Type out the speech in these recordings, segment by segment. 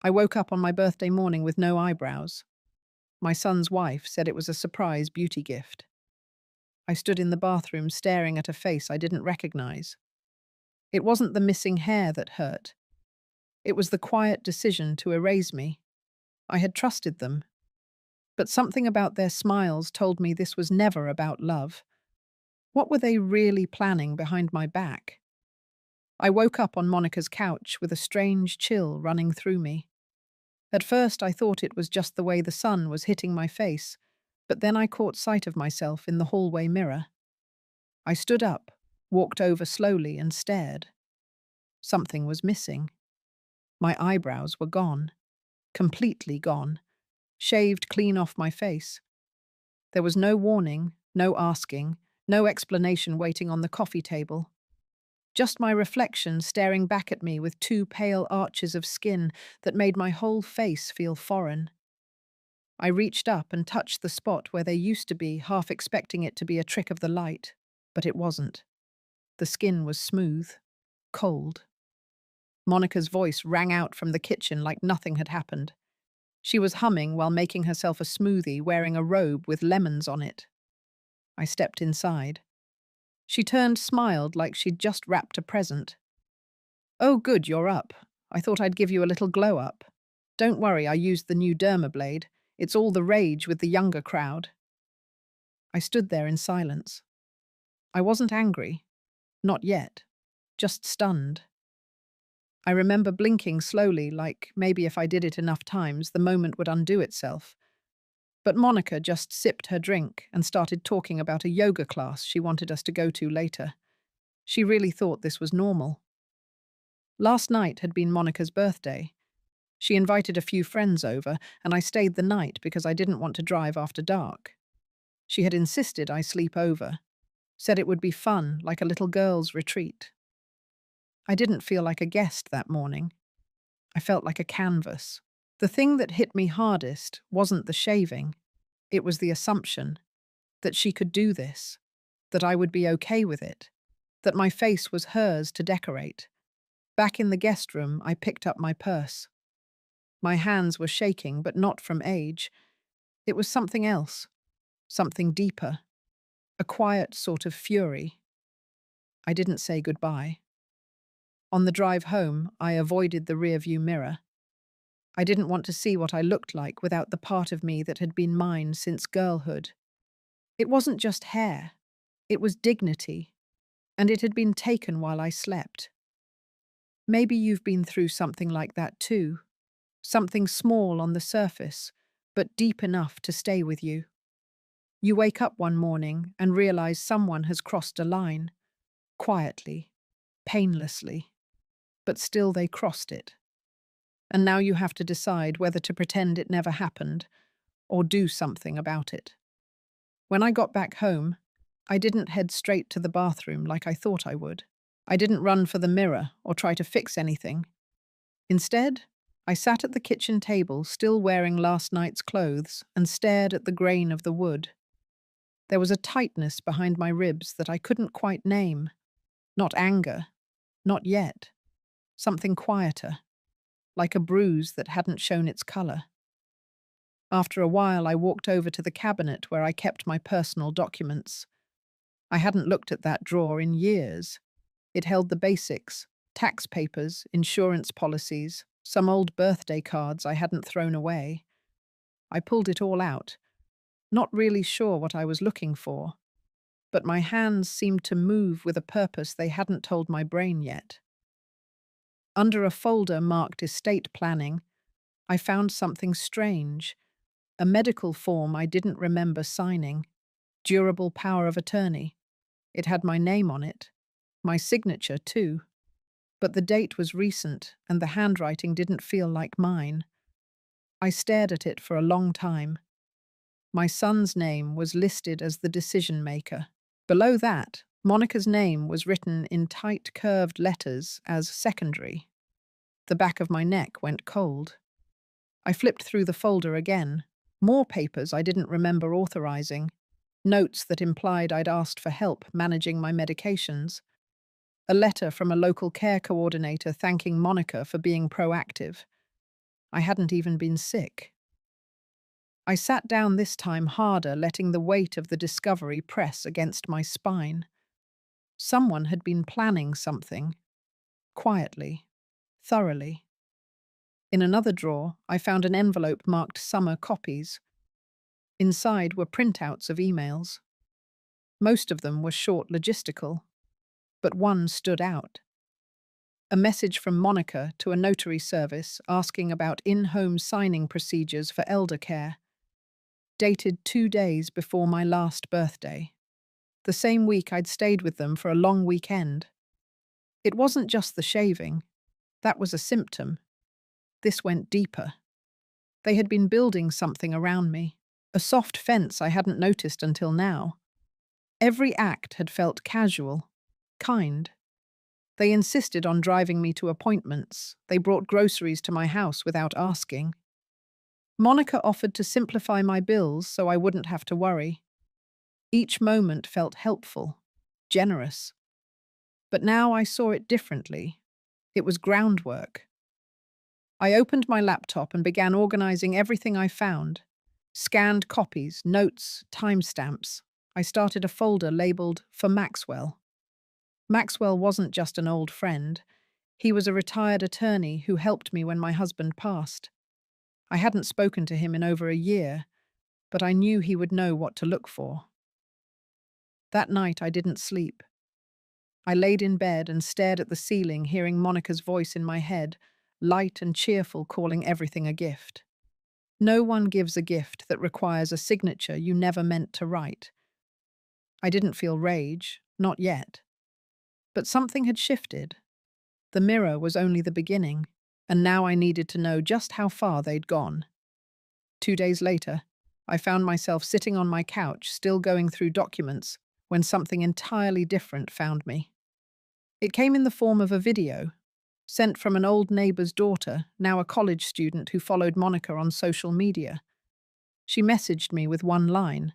I woke up on my birthday morning with no eyebrows. My son's wife said it was a surprise beauty gift. I stood in the bathroom staring at a face I didn't recognize. It wasn't the missing hair that hurt. It was the quiet decision to erase me. I had trusted them, but something about their smiles told me this was never about love. What were they really planning behind my back? I woke up on Monica's couch with a strange chill running through me. At first, I thought it was just the way the sun was hitting my face, but then I caught sight of myself in the hallway mirror. I stood up, walked over slowly, and stared. Something was missing. My eyebrows were gone, completely gone, shaved clean off my face. There was no warning, no asking, no explanation waiting on the coffee table. Just my reflection staring back at me with two pale arches of skin that made my whole face feel foreign. I reached up and touched the spot where they used to be, half expecting it to be a trick of the light, but it wasn't. The skin was smooth, cold. Monica's voice rang out from the kitchen like nothing had happened. She was humming while making herself a smoothie, wearing a robe with lemons on it. I stepped inside. She turned, smiled like she'd just wrapped a present. "Oh, good, you're up. I thought I'd give you a little glow up. Don't worry, I used the new Dermablade. It's all the rage with the younger crowd." I stood there in silence. I wasn't angry. Not yet. Just stunned. I remember blinking slowly, like maybe if I did it enough times, the moment would undo itself. But Monica just sipped her drink and started talking about a yoga class she wanted us to go to later. She really thought this was normal. Last night had been Monica's birthday. She invited a few friends over, and I stayed the night because I didn't want to drive after dark. She had insisted I sleep over, said it would be fun, like a little girls' retreat. I didn't feel like a guest that morning. I felt like a canvas. The thing that hit me hardest wasn't the shaving. It was the assumption that she could do this, that I would be okay with it, that my face was hers to decorate. Back in the guest room, I picked up my purse. My hands were shaking, but not from age. It was something else, something deeper, a quiet sort of fury. I didn't say goodbye. On the drive home, I avoided the rearview mirror. I didn't want to see what I looked like without the part of me that had been mine since girlhood. It wasn't just hair. It was dignity, and it had been taken while I slept. Maybe you've been through something like that too. Something small on the surface, but deep enough to stay with you. You wake up one morning and realize someone has crossed a line. Quietly, painlessly, but still they crossed it. And now you have to decide whether to pretend it never happened or do something about it. When I got back home, I didn't head straight to the bathroom like I thought I would. I didn't run for the mirror or try to fix anything. Instead, I sat at the kitchen table, still wearing last night's clothes, and stared at the grain of the wood. There was a tightness behind my ribs that I couldn't quite name. Not anger. Not yet. Something quieter, like a bruise that hadn't shown its color. After a while, I walked over to the cabinet where I kept my personal documents. I hadn't looked at that drawer in years. It held the basics: tax papers, insurance policies, some old birthday cards I hadn't thrown away. I pulled it all out, not really sure what I was looking for, but my hands seemed to move with a purpose they hadn't told my brain yet. Under a folder marked estate planning, I found something strange, a medical form I didn't remember signing, durable power of attorney. It had my name on it, my signature too, but the date was recent and the handwriting didn't feel like mine. I stared at it for a long time. My son's name was listed as the decision maker. Below that, Monica's name was written in tight curved letters as secondary. The back of my neck went cold. I flipped through the folder again. More papers I didn't remember authorizing. Notes that implied I'd asked for help managing my medications. A letter from a local care coordinator thanking Monica for being proactive. I hadn't even been sick. I sat down this time harder, letting the weight of the discovery press against my spine. Someone had been planning something, quietly, thoroughly. In another drawer, I found an envelope marked Summer Copies. Inside were printouts of emails. Most of them were short logistical, but one stood out. A message from Monica to a notary service asking about in-home signing procedures for elder care, dated 2 days before my last birthday, the same week I'd stayed with them for a long weekend. It wasn't just the shaving. That was a symptom. This went deeper. They had been building something around me, a soft fence I hadn't noticed until now. Every act had felt casual, kind. They insisted on driving me to appointments. They brought groceries to my house without asking. Monica offered to simplify my bills so I wouldn't have to worry. Each moment felt helpful, generous. But now I saw it differently. It was groundwork. I opened my laptop and began organizing everything I found. Scanned copies, notes, timestamps. I started a folder labeled "For Maxwell." Maxwell wasn't just an old friend. He was a retired attorney who helped me when my husband passed. I hadn't spoken to him in over a year, but I knew he would know what to look for. That night I didn't sleep. I laid in bed and stared at the ceiling, hearing Monica's voice in my head, light and cheerful, calling everything a gift. No one gives a gift that requires a signature you never meant to write. I didn't feel rage, not yet. But something had shifted. The mirror was only the beginning, and now I needed to know just how far they'd gone. 2 days later, I found myself sitting on my couch, still going through documents, when something entirely different found me. It came in the form of a video, sent from an old neighbor's daughter, now a college student who followed Monica on social media. She messaged me with one line,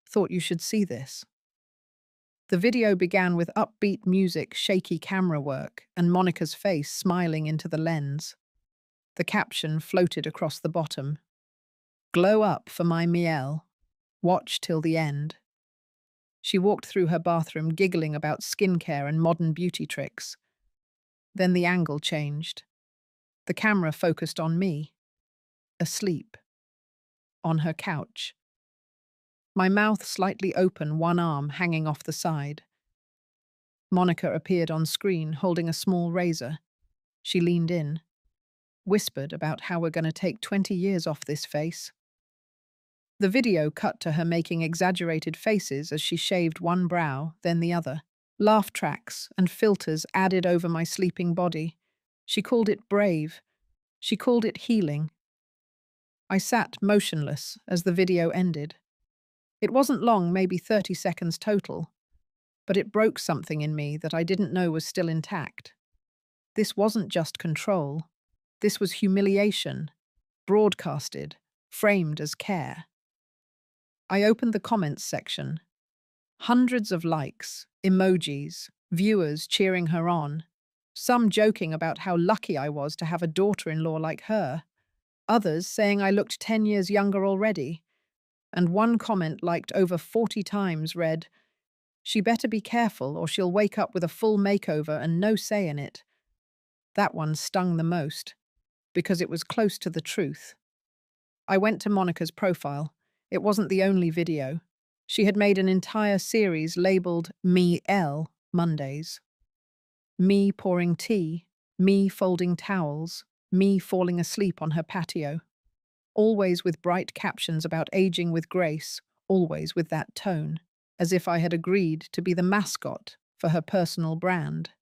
"Thought you should see this." The video began with upbeat music, shaky camera work, and Monica's face smiling into the lens. The caption floated across the bottom, "Glow up for my Miel. Watch till the end." She walked through her bathroom giggling about skincare and modern beauty tricks. Then the angle changed. The camera focused on me, asleep, on her couch. My mouth slightly open, one arm hanging off the side. Monica appeared on screen, holding a small razor. She leaned in, whispered about how we're going to take 20 years off this face. The video cut to her making exaggerated faces as she shaved one brow, then the other. Laugh tracks and filters added over my sleeping body. She called it brave. She called it healing. I sat motionless as the video ended. It wasn't long, maybe 30 seconds total, but it broke something in me that I didn't know was still intact. This wasn't just control. This was humiliation, broadcasted, framed as care. I opened the comments section. Hundreds of likes, emojis, viewers cheering her on. Some joking about how lucky I was to have a daughter-in-law like her. Others saying I looked 10 years younger already. And one comment liked over 40 times read, "She better be careful or she'll wake up with a full makeover and no say in it." That one stung the most, because it was close to the truth. I went to Monica's profile. It wasn't the only video. She had made an entire series labeled Me L Mondays. Me pouring tea, me folding towels, me falling asleep on her patio. Always with bright captions about aging with grace, always with that tone, as if I had agreed to be the mascot for her personal brand.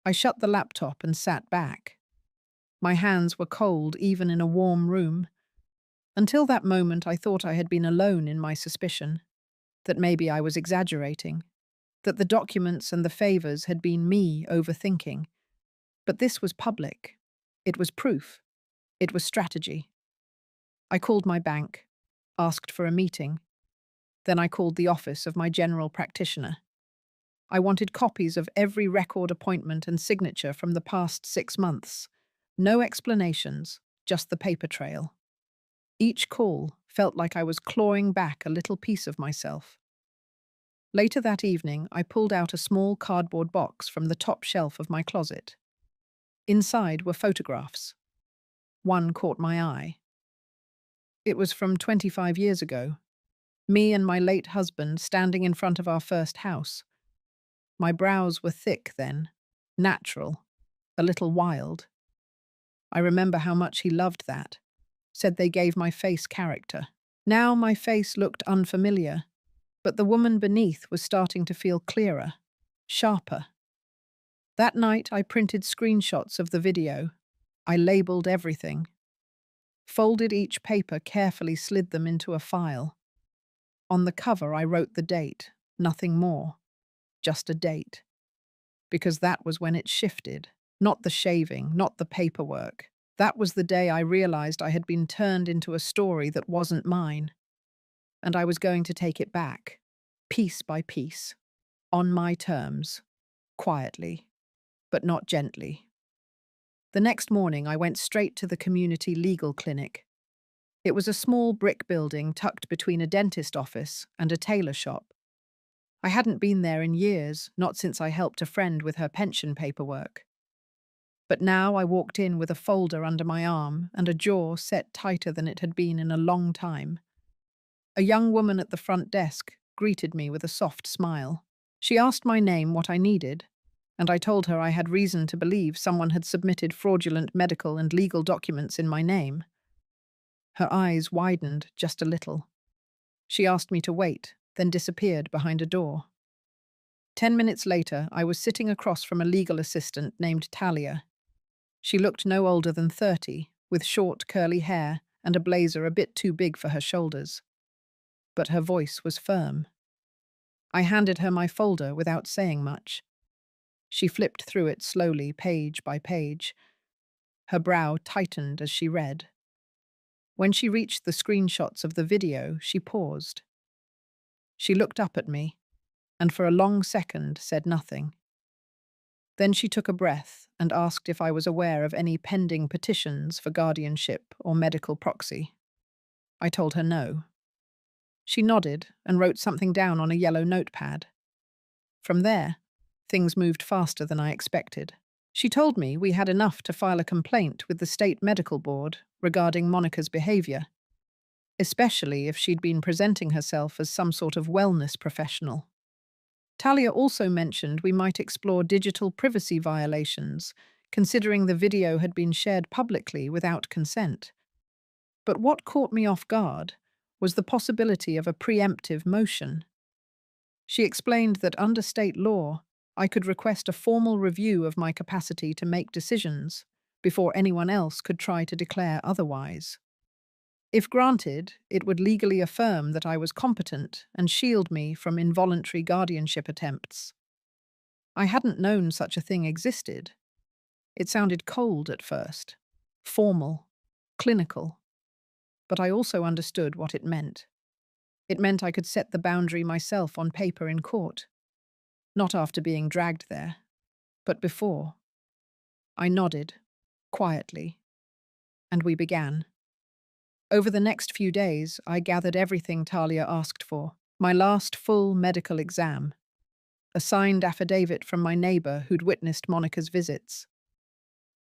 I shut the laptop and sat back. My hands were cold even in a warm room. Until that moment, I thought I had been alone in my suspicion, that maybe I was exaggerating, that the documents and the favors had been me overthinking. But this was public. It was proof. It was strategy. I called my bank, asked for a meeting. Then I called the office of my general practitioner. I wanted copies of every record appointment and signature from the past 6 months. No explanations, just the paper trail. Each call felt like I was clawing back a little piece of myself. Later that evening, I pulled out a small cardboard box from the top shelf of my closet. Inside were photographs. One caught my eye. It was from 25 years ago. Me and my late husband standing in front of our first house. My brows were thick then, natural, a little wild. I remember how much he loved that, said they gave my face character. Now my face looked unfamiliar, but the woman beneath was starting to feel clearer, sharper. That night I printed screenshots of the video. I labeled everything. Folded each paper, carefully slid them into a file. On the cover I wrote the date, nothing more, just a date. Because that was when it shifted. Not the shaving, not the paperwork. That was the day I realized I had been turned into a story that wasn't mine. And I was going to take it back, piece by piece, on my terms, quietly, but not gently. The next morning I went straight to the community legal clinic. It was a small brick building tucked between a dentist office and a tailor shop. I hadn't been there in years, not since I helped a friend with her pension paperwork. But now I walked in with a folder under my arm and a jaw set tighter than it had been in a long time. A young woman at the front desk greeted me with a soft smile. She asked my name, what I needed, and I told her I had reason to believe someone had submitted fraudulent medical and legal documents in my name. Her eyes widened just a little. She asked me to wait, then disappeared behind a door. 10 minutes later, I was sitting across from a legal assistant named Talia. She looked no older than 30, with short, curly hair and a blazer a bit too big for her shoulders. But her voice was firm. I handed her my folder without saying much. She flipped through it slowly, page by page. Her brow tightened as she read. When she reached the screenshots of the video, she paused. She looked up at me, and for a long second said nothing. Then she took a breath and asked if I was aware of any pending petitions for guardianship or medical proxy. I told her no. She nodded and wrote something down on a yellow notepad. From there, things moved faster than I expected. She told me we had enough to file a complaint with the state medical board regarding Monica's behavior, especially if she'd been presenting herself as some sort of wellness professional. Talia also mentioned we might explore digital privacy violations, considering the video had been shared publicly without consent. But what caught me off guard was the possibility of a preemptive motion. She explained that under state law, I could request a formal review of my capacity to make decisions before anyone else could try to declare otherwise. If granted, it would legally affirm that I was competent and shield me from involuntary guardianship attempts. I hadn't known such a thing existed. It sounded cold at first, formal, clinical, but I also understood what it meant. It meant I could set the boundary myself on paper in court, not after being dragged there, but before. I nodded, quietly, and we began. Over the next few days, I gathered everything Talia asked for. My last full medical exam, a signed affidavit from my neighbour who'd witnessed Monica's visits,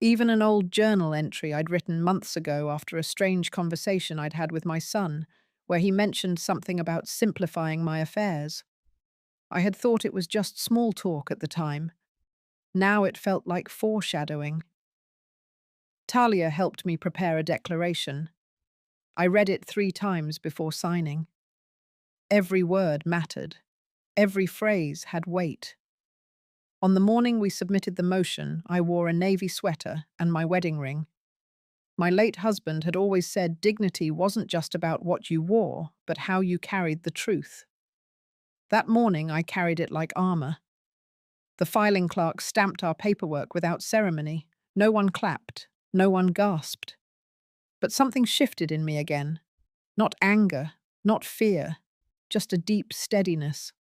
even an old journal entry I'd written months ago after a strange conversation I'd had with my son, where he mentioned something about simplifying my affairs. I had thought it was just small talk at the time. Now it felt like foreshadowing. Talia helped me prepare a declaration. I read it 3 times before signing. Every word mattered. Every phrase had weight. On the morning we submitted the motion, I wore a navy sweater and my wedding ring. My late husband had always said dignity wasn't just about what you wore, but how you carried the truth. That morning I carried it like armor. The filing clerk stamped our paperwork without ceremony. No one clapped. No one gasped. But something shifted in me again. Not anger, not fear, just a deep steadiness.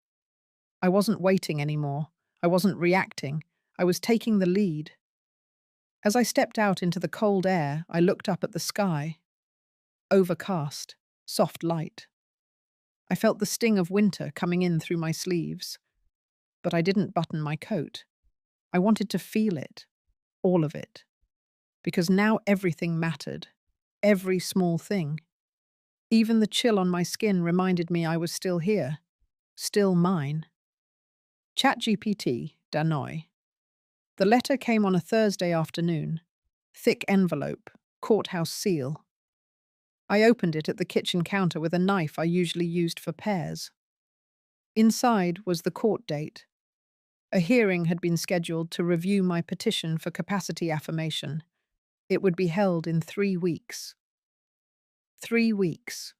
I wasn't waiting anymore. I wasn't reacting. I was taking the lead. As I stepped out into the cold air, I looked up at the sky. Overcast, soft light. I felt the sting of winter coming in through my sleeves, but I didn't button my coat. I wanted to feel it, all of it, because now everything mattered, every small thing. Even the chill on my skin reminded me I was still here, still mine. ChatGPT, Danoi. The letter came on a Thursday afternoon. Thick envelope, courthouse seal. I opened it at the kitchen counter with a knife I usually used for pears. Inside was the court date. A hearing had been scheduled to review my petition for capacity affirmation. It would be held in 3 weeks. 3 weeks.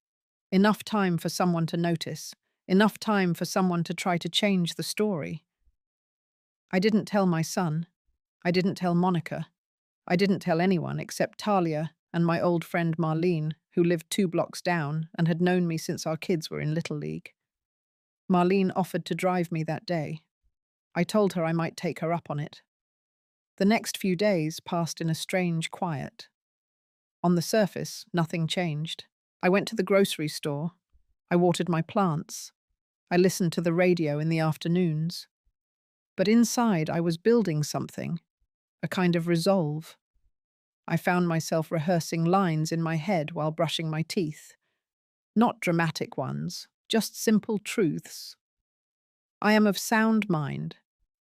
Enough time for someone to notice. Enough time for someone to try to change the story. I didn't tell my son. I didn't tell Monica. I didn't tell anyone except Talia and my old friend Marlene, who lived 2 blocks down and had known me since our kids were in Little League. Marlene offered to drive me that day. I told her I might take her up on it. The next few days passed in a strange quiet. On the surface, nothing changed. I went to the grocery store. I watered my plants. I listened to the radio in the afternoons. But inside, I was building something, a kind of resolve. I found myself rehearsing lines in my head while brushing my teeth. Not dramatic ones, just simple truths. I am of sound mind.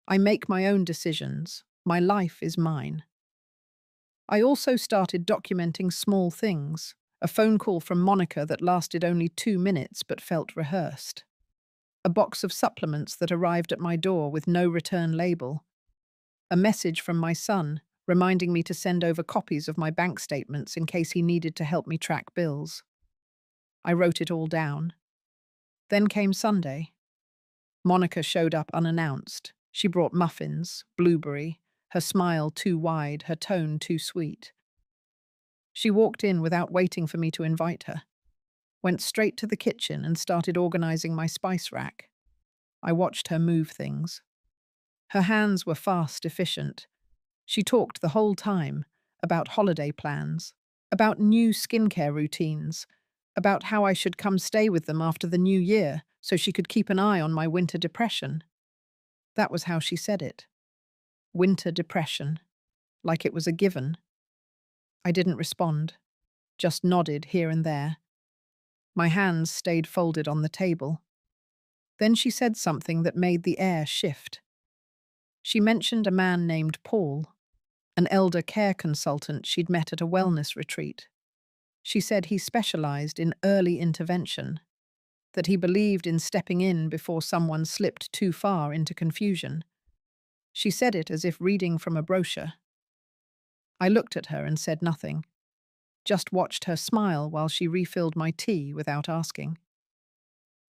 I make my own decisions. My life is mine. I also started documenting small things. A phone call from Monica that lasted only 2 minutes but felt rehearsed. A box of supplements that arrived at my door with no return label. A message from my son reminding me to send over copies of my bank statements in case he needed to help me track bills. I wrote it all down. Then came Sunday. Monica showed up unannounced. She brought muffins, blueberry, her smile too wide, her tone too sweet. She walked in without waiting for me to invite her, went straight to the kitchen and started organizing my spice rack. I watched her move things. Her hands were fast, efficient. She talked the whole time about holiday plans, about new skincare routines, about how I should come stay with them after the new year so she could keep an eye on my winter depression. That was how she said it. Winter depression. Like it was a given. I didn't respond, just nodded here and there. My hands stayed folded on the table. Then she said something that made the air shift. She mentioned a man named Paul, an elder care consultant she'd met at a wellness retreat. She said he specialized in early intervention, that he believed in stepping in before someone slipped too far into confusion. She said it as if reading from a brochure. I looked at her and said nothing, just watched her smile while she refilled my tea without asking.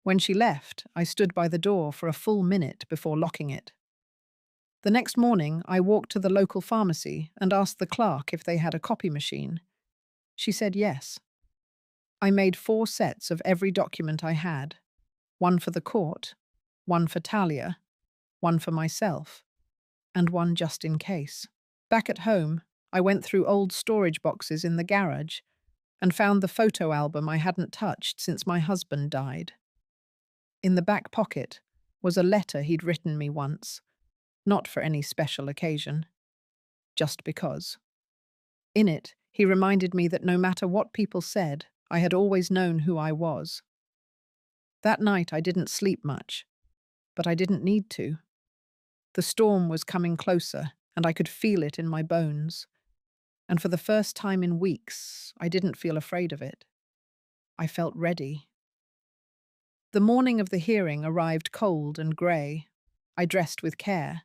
When she left, I stood by the door for a full minute before locking it. The next morning, I walked to the local pharmacy and asked the clerk if they had a copy machine. She said yes. I made 4 sets of every document I had, one for the court, one for Talia, one for myself, and one just in case. Back at home, I went through old storage boxes in the garage and found the photo album I hadn't touched since my husband died. In the back pocket was a letter he'd written me once, not for any special occasion, just because. In it, he reminded me that no matter what people said, I had always known who I was. That night I didn't sleep much, but I didn't need to. The storm was coming closer, and I could feel it in my bones. And for the first time in weeks, I didn't feel afraid of it. I felt ready. The morning of the hearing arrived cold and grey. I dressed with care.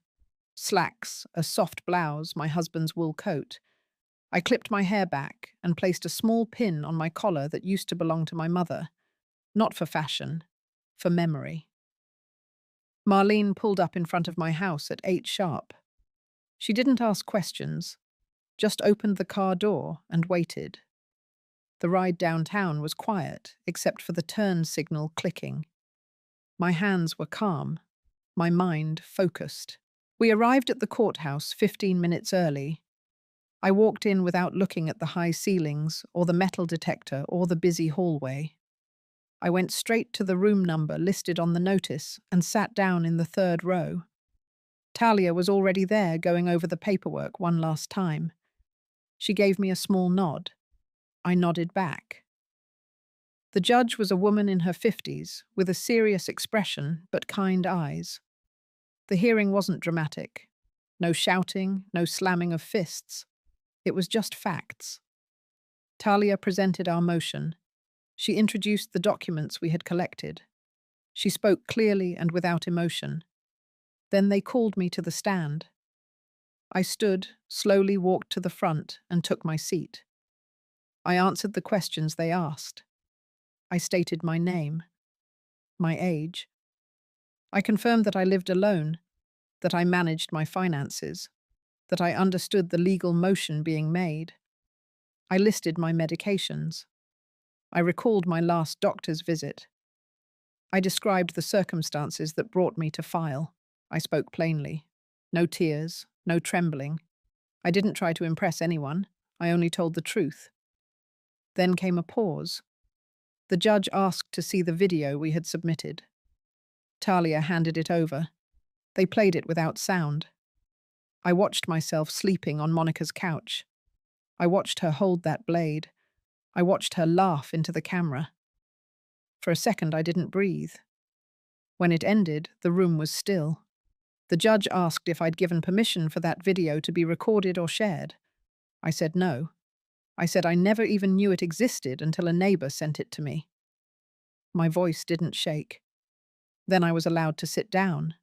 Slacks, a soft blouse, my husband's wool coat. I clipped my hair back and placed a small pin on my collar that used to belong to my mother. Not for fashion, for memory. Marlene pulled up in front of my house at 8 sharp. She didn't ask questions, just opened the car door and waited. The ride downtown was quiet, except for the turn signal clicking. My hands were calm, my mind focused. We arrived at the courthouse 15 minutes early. I walked in without looking at the high ceilings or the metal detector or the busy hallway. I went straight to the room number listed on the notice and sat down in the third row. Talia was already there going over the paperwork one last time. She gave me a small nod. I nodded back. The judge was a woman in her 50s, with a serious expression but kind eyes. The hearing wasn't dramatic. No shouting, no slamming of fists. It was just facts. Talia presented our motion. She introduced the documents we had collected. She spoke clearly and without emotion. Then they called me to the stand. I stood, slowly walked to the front, and took my seat. I answered the questions they asked. I stated my name, my age. I confirmed that I lived alone, that I managed my finances, that I understood the legal motion being made. I listed my medications. I recalled my last doctor's visit. I described the circumstances that brought me to file. I spoke plainly. No tears, no trembling. I didn't try to impress anyone. I only told the truth. Then came a pause. The judge asked to see the video we had submitted. Talia handed it over. They played it without sound. I watched myself sleeping on Monica's couch. I watched her hold that blade. I watched her laugh into the camera. For a second, I didn't breathe. When it ended, the room was still. The judge asked if I'd given permission for that video to be recorded or shared. I said no. I said I never even knew it existed until a neighbor sent it to me. My voice didn't shake. Then I was allowed to sit down.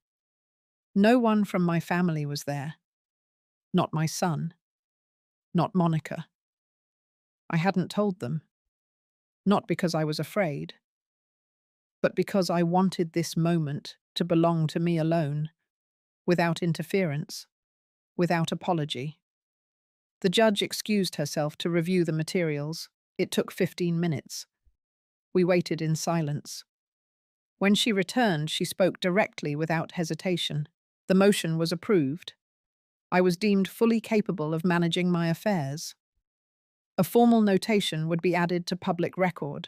No one from my family was there. Not my son. Not Monica. I hadn't told them. Not because I was afraid, but because I wanted this moment to belong to me alone, without interference, without apology. The judge excused herself to review the materials. It took 15 minutes. We waited in silence. When she returned, she spoke directly without hesitation. The motion was approved. I was deemed fully capable of managing my affairs. A formal notation would be added to public record.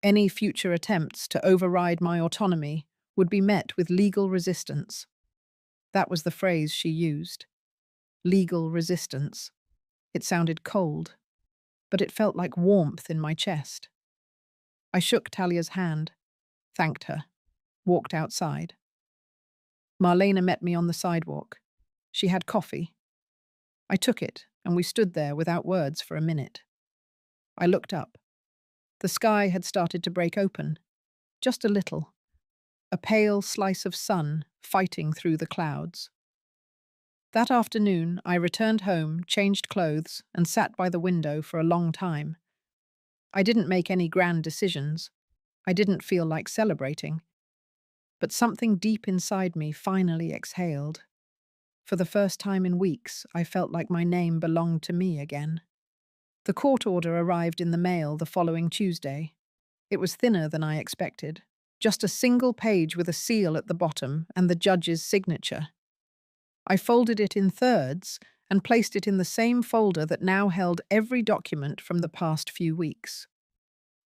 Any future attempts to override my autonomy would be met with legal resistance. That was the phrase she used. Legal resistance. It sounded cold, but it felt like warmth in my chest. I shook Talia's hand, thanked her, walked outside. Marlena met me on the sidewalk. She had coffee. I took it, and we stood there without words for a minute. I looked up. The sky had started to break open, just a little. A pale slice of sun fighting through the clouds. That afternoon, I returned home, changed clothes, and sat by the window for a long time. I didn't make any grand decisions. I didn't feel like celebrating. But something deep inside me finally exhaled. For the first time in weeks, I felt like my name belonged to me again. The court order arrived in the mail the following Tuesday. It was thinner than I expected. Just a single page with a seal at the bottom and the judge's signature. I folded it in thirds and placed it in the same folder that now held every document from the past few weeks.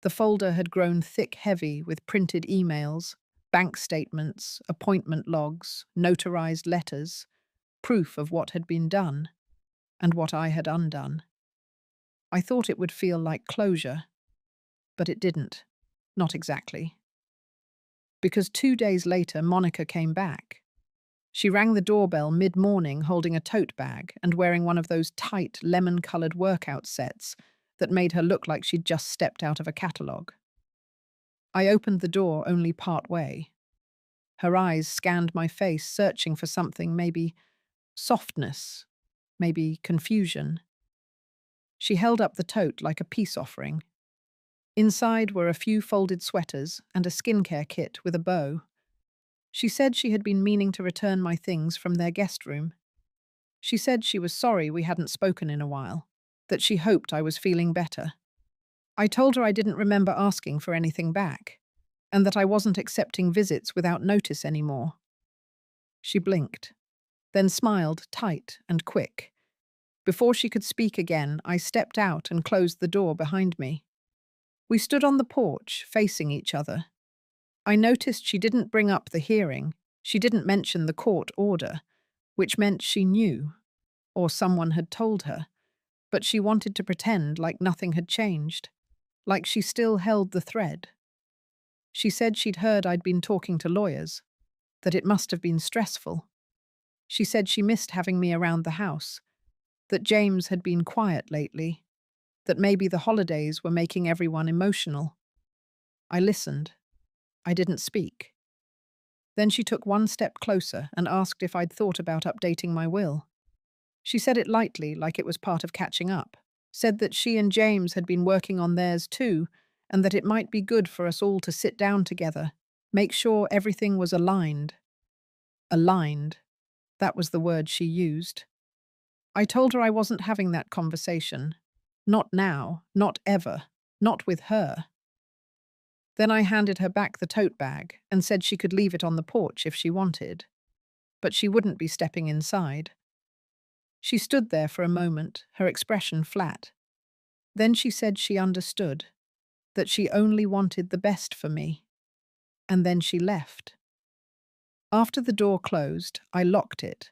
The folder had grown thick-heavy with printed emails, bank statements, appointment logs, notarized letters, proof of what had been done and what I had undone. I thought it would feel like closure, but it didn't. Not exactly. Because 2 days later, Monica came back. She rang the doorbell mid-morning holding a tote bag and wearing one of those tight, lemon-colored workout sets that made her look like she'd just stepped out of a catalogue. I opened the door only part way. Her eyes scanned my face, searching for something, maybe softness, maybe confusion. She held up the tote like a peace offering. Inside were a few folded sweaters and a skincare kit with a bow. She said she had been meaning to return my things from their guest room. She said she was sorry we hadn't spoken in a while, that she hoped I was feeling better. I told her I didn't remember asking for anything back, and that I wasn't accepting visits without notice anymore. She blinked, then smiled tight and quick. Before she could speak again, I stepped out and closed the door behind me. We stood on the porch, facing each other. I noticed she didn't bring up the hearing. She didn't mention the court order, which meant she knew, or someone had told her, but she wanted to pretend like nothing had changed, like she still held the thread. She said she'd heard I'd been talking to lawyers, that it must have been stressful. She said she missed having me around the house, that James had been quiet lately, that maybe the holidays were making everyone emotional. I listened. I didn't speak. Then she took one step closer and asked if I'd thought about updating my will. She said it lightly, like it was part of catching up, said that she and James had been working on theirs too, and that it might be good for us all to sit down together, make sure everything was aligned. Aligned. That was the word she used. I told her I wasn't having that conversation. Not now, not ever, not with her. Then I handed her back the tote bag and said she could leave it on the porch if she wanted. But she wouldn't be stepping inside. She stood there for a moment, her expression flat. Then she said she understood, that she only wanted the best for me. And then she left. After the door closed, I locked it.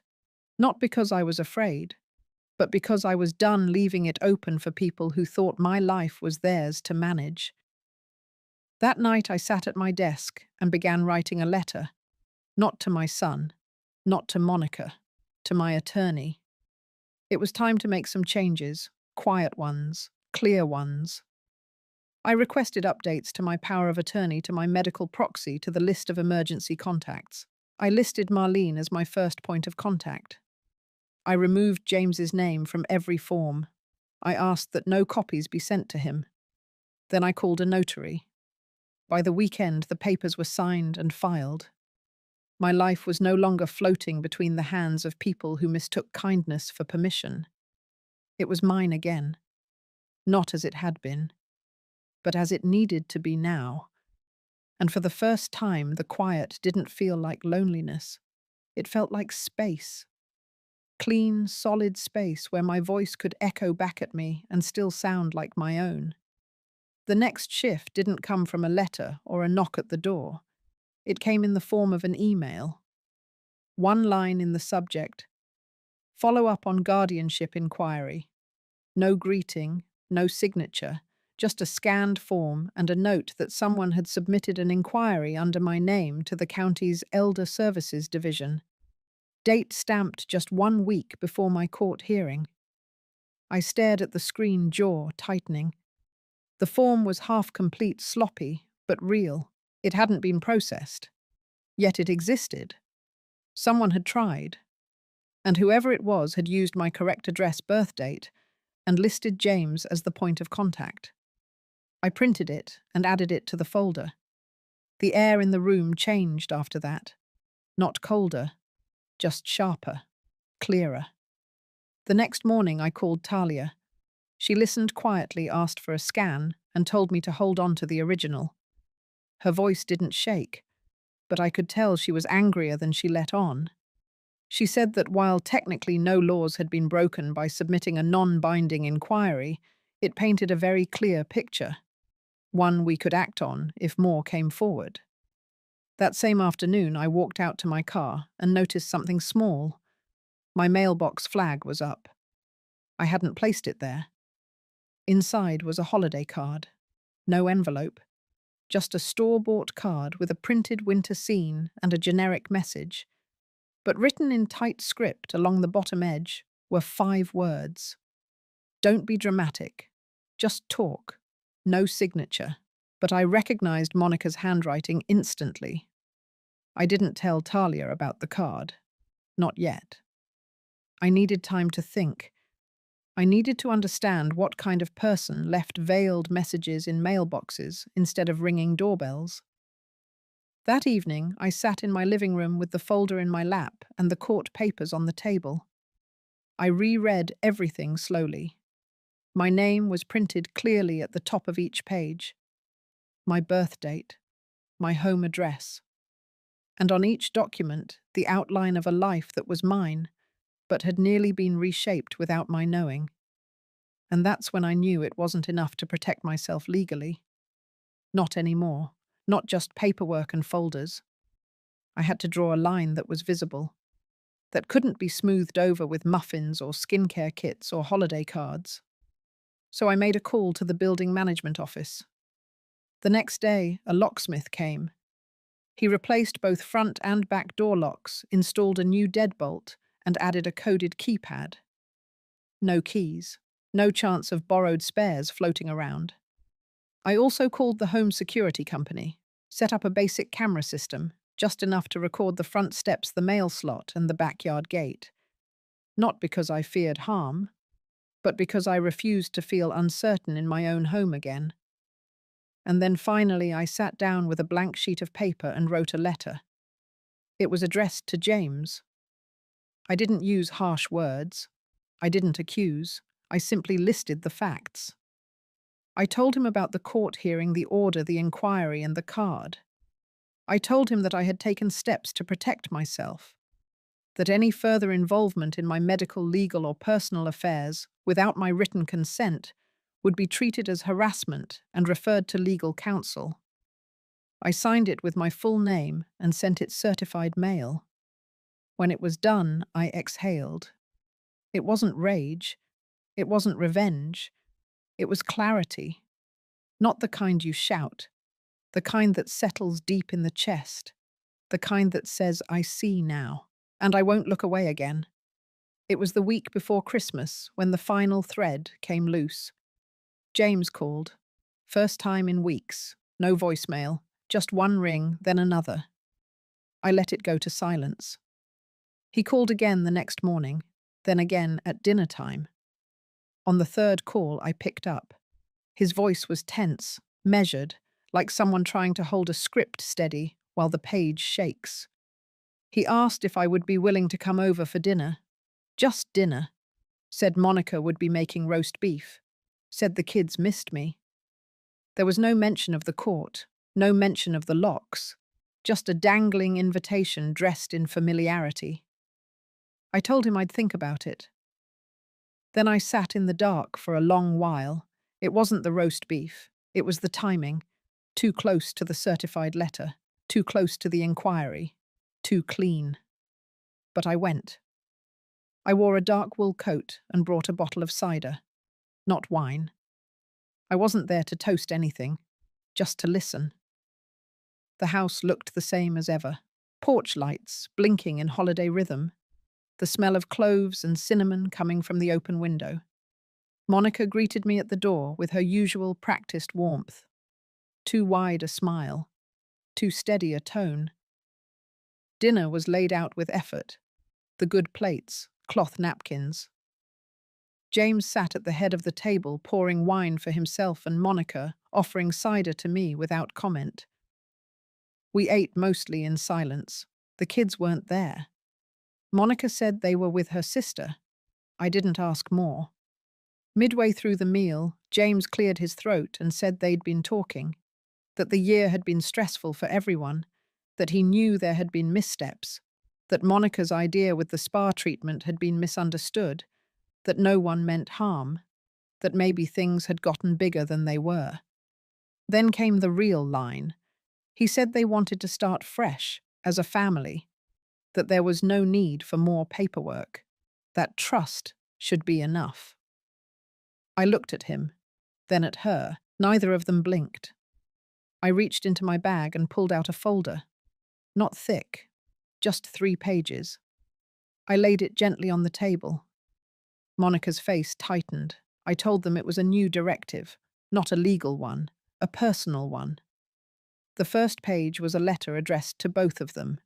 Not because I was afraid, but because I was done leaving it open for people who thought my life was theirs to manage. That night I sat at my desk and began writing a letter, not to my son, not to Monica, to my attorney. It was time to make some changes, quiet ones, clear ones. I requested updates to my power of attorney, to my medical proxy, to the list of emergency contacts. I listed Marlene as my first point of contact. I removed James's name from every form. I asked that no copies be sent to him. Then I called a notary. By the weekend, the papers were signed and filed. My life was no longer floating between the hands of people who mistook kindness for permission. It was mine again. Not as it had been, but as it needed to be now. And for the first time, the quiet didn't feel like loneliness. It felt like space. Clean, solid space where my voice could echo back at me and still sound like my own. The next shift didn't come from a letter or a knock at the door. It came in the form of an email. One line in the subject: follow up on guardianship inquiry. No greeting, no signature, just a scanned form and a note that someone had submitted an inquiry under my name to the county's Elder Services Division. Date stamped just 1 week before my court hearing. I stared at the screen, jaw tightening. The form was half-complete, sloppy, but real. It hadn't been processed. Yet it existed. Someone had tried. And whoever it was had used my correct address, birth date, and listed James as the point of contact. I printed it and added it to the folder. The air in the room changed after that. Not colder, just sharper, clearer. The next morning I called Talia. She listened quietly, asked for a scan, and told me to hold on to the original. Her voice didn't shake, but I could tell she was angrier than she let on. She said that while technically no laws had been broken by submitting a non-binding inquiry, it painted a very clear picture, one we could act on if more came forward. That same afternoon, I walked out to my car and noticed something small. My mailbox flag was up. I hadn't placed it there. Inside was a holiday card. No envelope. Just a store-bought card with a printed winter scene and a generic message. But written in tight script along the bottom edge were 5 words. Don't be dramatic. Just talk. No signature. But I recognized Monica's handwriting instantly. I didn't tell Talia about the card. Not yet. I needed time to think. I needed to understand what kind of person left veiled messages in mailboxes instead of ringing doorbells. That evening, I sat in my living room with the folder in my lap and the court papers on the table. I reread everything slowly. My name was printed clearly at the top of each page. My birth date, my home address. And on each document, the outline of a life that was mine, but had nearly been reshaped without my knowing. And that's when I knew it wasn't enough to protect myself legally. Not anymore. Not just paperwork and folders. I had to draw a line that was visible, that couldn't be smoothed over with muffins or skincare kits or holiday cards. So I made a call to the building management office. The next day, a locksmith came. He replaced both front and back door locks, installed a new deadbolt, and added a coded keypad. No keys. No chance of borrowed spares floating around. I also called the home security company, set up a basic camera system, just enough to record the front steps, the mail slot, and the backyard gate. Not because I feared harm, but because I refused to feel uncertain in my own home again. And then finally I sat down with a blank sheet of paper and wrote a letter. It was addressed to James. I didn't use harsh words. I didn't accuse. I simply listed the facts. I told him about the court hearing, the order, the inquiry, and the card. I told him that I had taken steps to protect myself, that any further involvement in my medical, legal, or personal affairs without my written consent would be treated as harassment and referred to legal counsel. I signed it with my full name and sent it certified mail. When it was done, I exhaled. It wasn't rage. It wasn't revenge. It was clarity. Not the kind you shout. The kind that settles deep in the chest. The kind that says, I see now, and I won't look away again. It was the week before Christmas when the final thread came loose. James called. First time in weeks. No voicemail. Just one ring, then another. I let it go to silence. He called again the next morning, then again at dinner time. On the third call, I picked up. His voice was tense, measured, like someone trying to hold a script steady while the page shakes. He asked if I would be willing to come over for dinner. Just dinner. Said Monica would be making roast beef. Said the kids missed me. There was no mention of the court, no mention of the locks, just a dangling invitation dressed in familiarity. I told him I'd think about it. Then I sat in the dark for a long while. It wasn't the roast beef. It was the timing. Too close to the certified letter. Too close to the inquiry. Too clean. But I went. I wore a dark wool coat and brought a bottle of cider. Not wine. I wasn't there to toast anything, just to listen. The house looked the same as ever. Porch lights blinking in holiday rhythm. The smell of cloves and cinnamon coming from the open window. Monica greeted me at the door with her usual practiced warmth. Too wide a smile. Too steady a tone. Dinner was laid out with effort. The good plates, cloth napkins. James sat at the head of the table pouring wine for himself and Monica, offering cider to me without comment. We ate mostly in silence. The kids weren't there. Monica said they were with her sister. I didn't ask more. Midway through the meal, James cleared his throat and said they'd been talking, that the year had been stressful for everyone, that he knew there had been missteps, that Monica's idea with the spa treatment had been misunderstood, that no one meant harm, that maybe things had gotten bigger than they were. Then came the real line. He said they wanted to start fresh, as a family, that there was no need for more paperwork, that trust should be enough. I looked at him, then at her. Neither of them blinked. I reached into my bag and pulled out a folder. Not thick, just 3 pages. I laid it gently on the table. Monica's face tightened. I told them it was a new directive, not a legal one, a personal one. The first page was a letter addressed to both of them,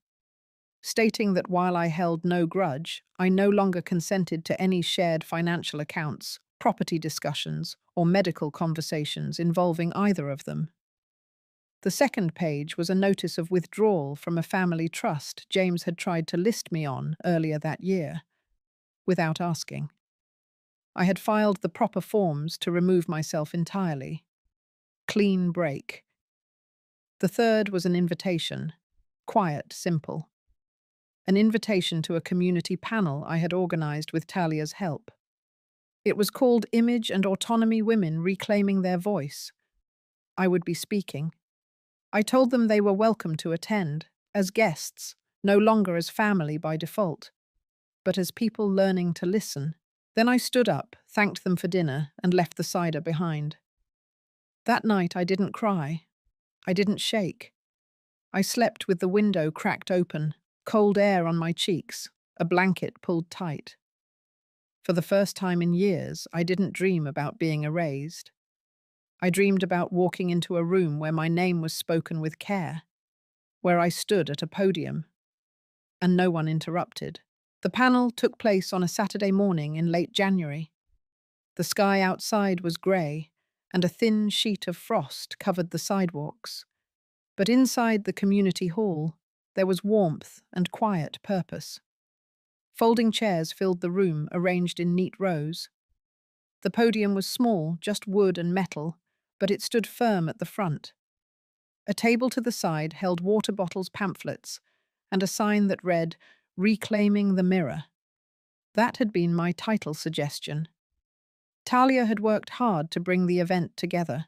stating that while I held no grudge, I no longer consented to any shared financial accounts, property discussions, or medical conversations involving either of them. The second page was a notice of withdrawal from a family trust James had tried to list me on earlier that year, without asking. I had filed the proper forms to remove myself entirely. Clean break. The third was an invitation, quiet, simple. an invitation to a community panel I had organized with Talia's help. It was called Image and Autonomy Women Reclaiming Their Voice. I would be speaking. I told them they were welcome to attend, as guests, no longer as family by default, but as people learning to listen. Then I stood up, thanked them for dinner, and left the cider behind. That night I didn't cry. I didn't shake. I slept with the window cracked open, cold air on my cheeks, a blanket pulled tight. For the first time in years, I didn't dream about being erased. I dreamed about walking into a room where my name was spoken with care, where I stood at a podium, and no one interrupted. The panel took place on a Saturday morning in late January. The sky outside was grey, and a thin sheet of frost covered the sidewalks. But inside the community hall, there was warmth and quiet purpose. Folding chairs filled the room, arranged in neat rows. The podium was small, just wood and metal, but it stood firm at the front. A table to the side held water bottles, pamphlets, and a sign that read, "Reclaiming the Mirror." That had been my title suggestion. Talia had worked hard to bring the event together.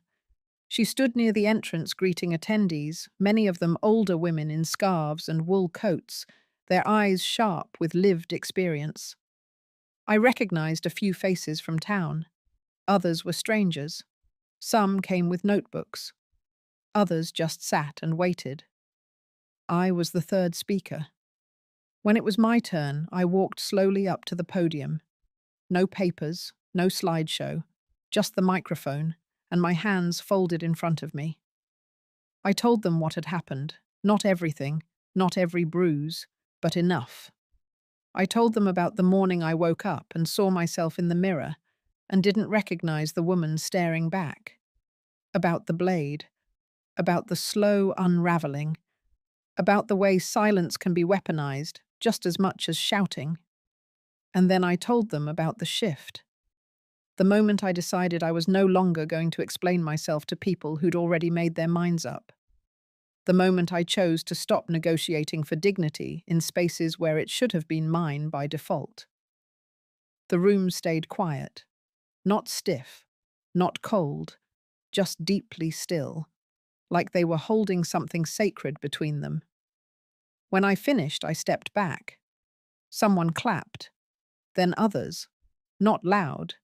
She stood near the entrance greeting attendees, many of them older women in scarves and wool coats, their eyes sharp with lived experience. I recognized a few faces from town. Others were strangers. Some came with notebooks. Others just sat and waited. I was the third speaker. When it was my turn, I walked slowly up to the podium. No papers, no slideshow, just the microphone, and my hands folded in front of me. I told them what had happened, not everything, not every bruise, but enough. I told them about the morning I woke up and saw myself in the mirror and didn't recognize the woman staring back. About the blade, about the slow unraveling, about the way silence can be weaponized just as much as shouting. And then I told them about the shift. The moment I decided I was no longer going to explain myself to people who'd already made their minds up. The moment I chose to stop negotiating for dignity in spaces where it should have been mine by default. The room stayed quiet, not stiff, not cold, just deeply still, like they were holding something sacred between them. When I finished, I stepped back. Someone clapped, then others, not loud,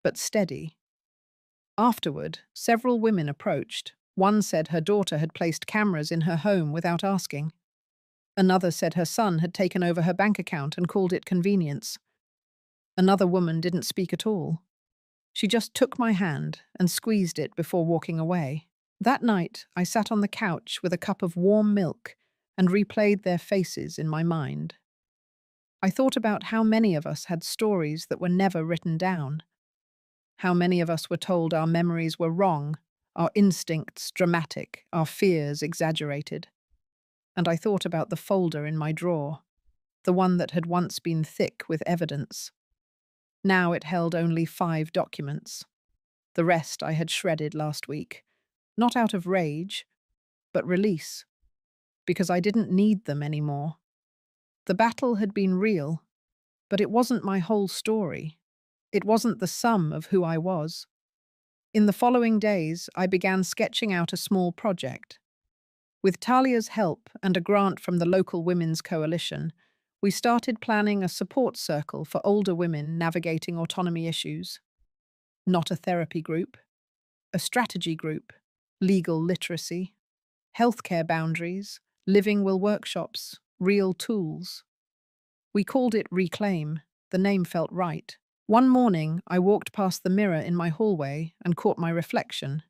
but steady. Afterward, several women approached. One said her daughter had placed cameras in her home without asking. Another said her son had taken over her bank account and called it convenience. Another woman didn't speak at all. She just took my hand and squeezed it before walking away. That night, I sat on the couch with a cup of warm milk and replayed their faces in my mind. I thought about how many of us had stories that were never written down. How many of us were told our memories were wrong, our instincts dramatic, our fears exaggerated. And I thought about the folder in my drawer, the one that had once been thick with evidence. Now it held only 5 documents. The rest I had shredded last week, not out of rage, but release, because I didn't need them anymore. The battle had been real, but it wasn't my whole story. It wasn't the sum of who I was. In the following days, I began sketching out a small project. With Talia's help and a grant from the local Women's Coalition, we started planning a support circle for older women navigating autonomy issues. Not a therapy group, a strategy group, legal literacy, healthcare boundaries, living will workshops, real tools. We called it Reclaim. The name felt right. One morning, I walked past the mirror in my hallway and caught my reflection.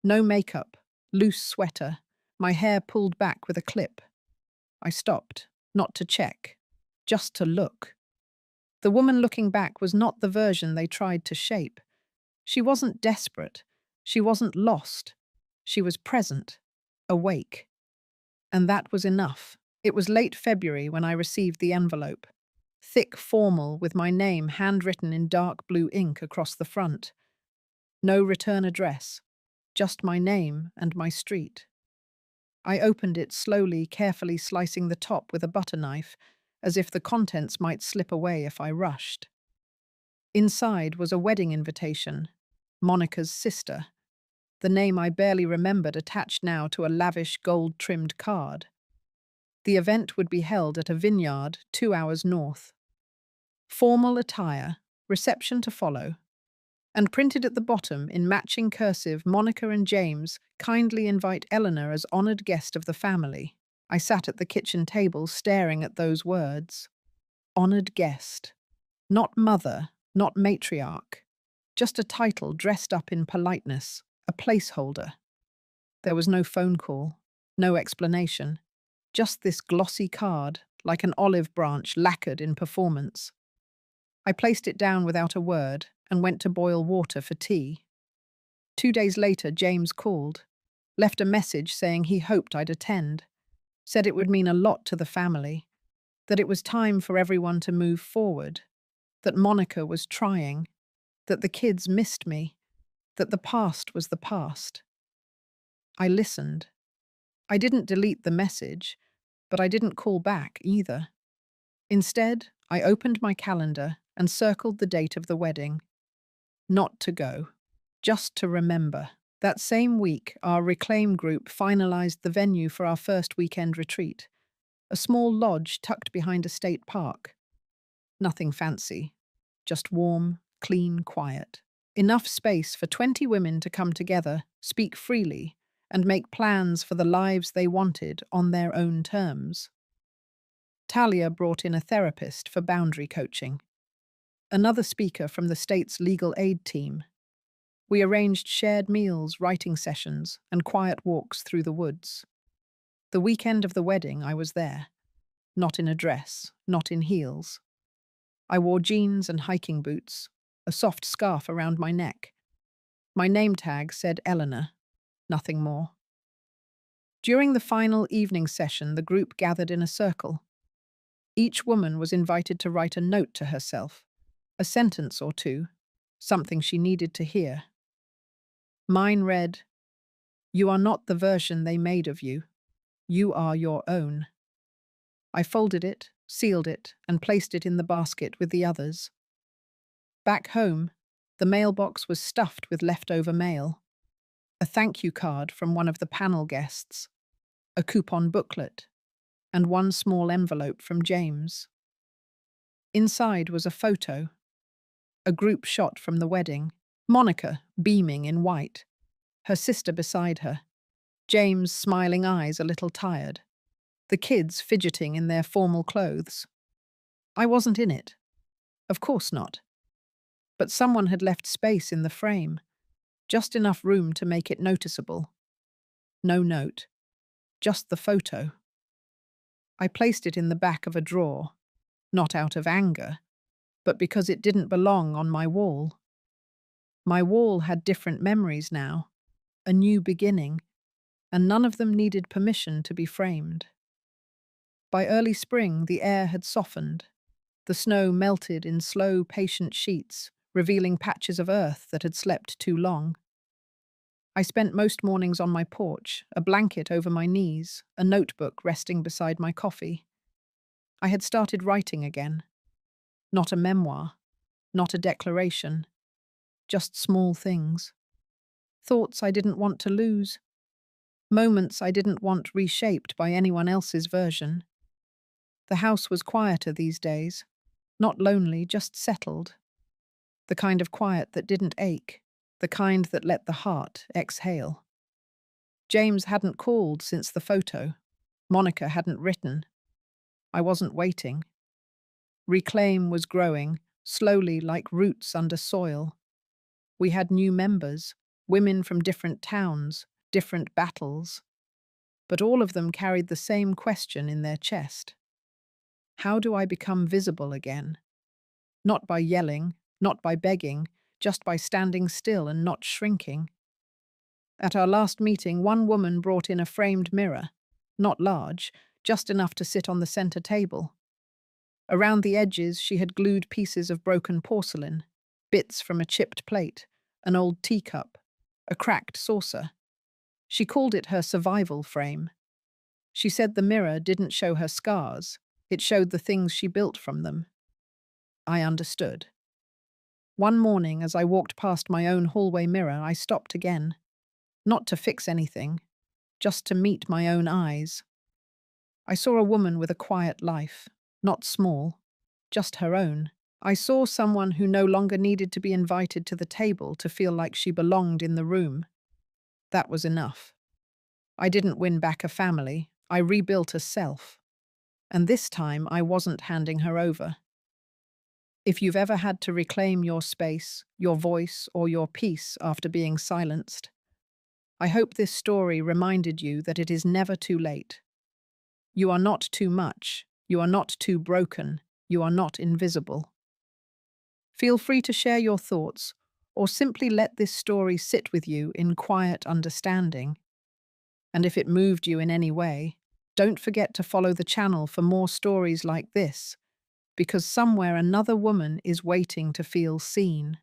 No makeup, loose sweater, my hair pulled back with a clip. I stopped, not to check, just to look. The woman looking back was not the version they tried to shape. She wasn't desperate. She wasn't lost. She was present, awake. And that was enough. It was late February when I received the envelope. Thick, formal, with my name handwritten in dark blue ink across the front. No return address, just my name and my street. I opened it slowly, carefully slicing the top with a butter knife, as if the contents might slip away if I rushed. Inside was a wedding invitation, Monica's sister, the name I barely remembered attached now to a lavish gold-trimmed card. The event would be held at a vineyard 2 hours north. Formal attire, reception to follow, and printed at the bottom in matching cursive, Monica and James kindly invite Eleanor as honoured guest of the family. I sat at the kitchen table staring at those words. Honoured guest. Not mother, not matriarch. Just a title dressed up in politeness, a placeholder. There was no phone call, no explanation, just this glossy card, like an olive branch lacquered in performance. I placed it down without a word and went to boil water for tea. 2 days later, James called, left a message saying he hoped I'd attend, said it would mean a lot to the family, that it was time for everyone to move forward, that Monica was trying, that the kids missed me, that the past was the past. I listened. I didn't delete the message, but I didn't call back either. Instead, I opened my calendar and circled the date of the wedding. Not to go, just to remember. That same week, our Reclaim group finalised the venue for our first weekend retreat, a small lodge tucked behind a state park. Nothing fancy, just warm, clean quiet. Enough space for 20 women to come together, speak freely, and make plans for the lives they wanted on their own terms. Talia brought in a therapist for boundary coaching, another speaker from the state's legal aid team. We arranged shared meals, writing sessions, and quiet walks through the woods. The weekend of the wedding, I was there. Not in a dress, not in heels. I wore jeans and hiking boots, a soft scarf around my neck. My name tag said Eleanor, nothing more. During the final evening session, the group gathered in a circle. Each woman was invited to write a note to herself, a sentence or two, something she needed to hear. Mine read, "You are not the version they made of you. You are your own." I folded it, sealed it, and placed it in the basket with the others. Back home, the mailbox was stuffed with leftover mail. A thank you card from one of the panel guests, a coupon booklet, and one small envelope from James. Inside was a photo, a group shot from the wedding, Monica beaming in white, her sister beside her, James' smiling eyes a little tired, the kids fidgeting in their formal clothes. I wasn't in it. Of course not. But someone had left space in the frame, just enough room to make it noticeable. No note, just the photo. I placed it in the back of a drawer, not out of anger, but because it didn't belong on my wall. My wall had different memories now, a new beginning, and none of them needed permission to be framed. By early spring, the air had softened. The snow melted in slow, patient sheets, revealing patches of earth that had slept too long. I spent most mornings on my porch, a blanket over my knees, a notebook resting beside my coffee. I had started writing again. Not a memoir, not a declaration, just small things. Thoughts I didn't want to lose. Moments I didn't want reshaped by anyone else's version. The house was quieter these days, not lonely, just settled. The kind of quiet that didn't ache, the kind that let the heart exhale. James hadn't called since the photo. Monica hadn't written. I wasn't waiting. Reclaim was growing, slowly like roots under soil. We had new members, women from different towns, different battles. But all of them carried the same question in their chest. How do I become visible again? Not by yelling, not by begging, just by standing still and not shrinking. At our last meeting, one woman brought in a framed mirror, not large, just enough to sit on the center table. Around the edges, she had glued pieces of broken porcelain, bits from a chipped plate, an old teacup, a cracked saucer. She called it her survival frame. She said the mirror didn't show her scars, It showed the things she built from them. I understood. One morning, as I walked past my own hallway mirror, I stopped again. Not to fix anything, just to meet my own eyes. I saw a woman with a quiet life, not small, just her own. I saw someone who no longer needed to be invited to the table to feel like she belonged in the room. That was enough. I didn't win back a family, I rebuilt a self. And this time I wasn't handing her over. If you've ever had to reclaim your space, your voice, or your peace after being silenced, I hope this story reminded you that it is never too late. You are not too much, you are not too broken, you are not invisible. Feel free to share your thoughts, or simply let this story sit with you in quiet understanding. And if it moved you in any way, don't forget to follow the channel for more stories like this, because somewhere another woman is waiting to feel seen.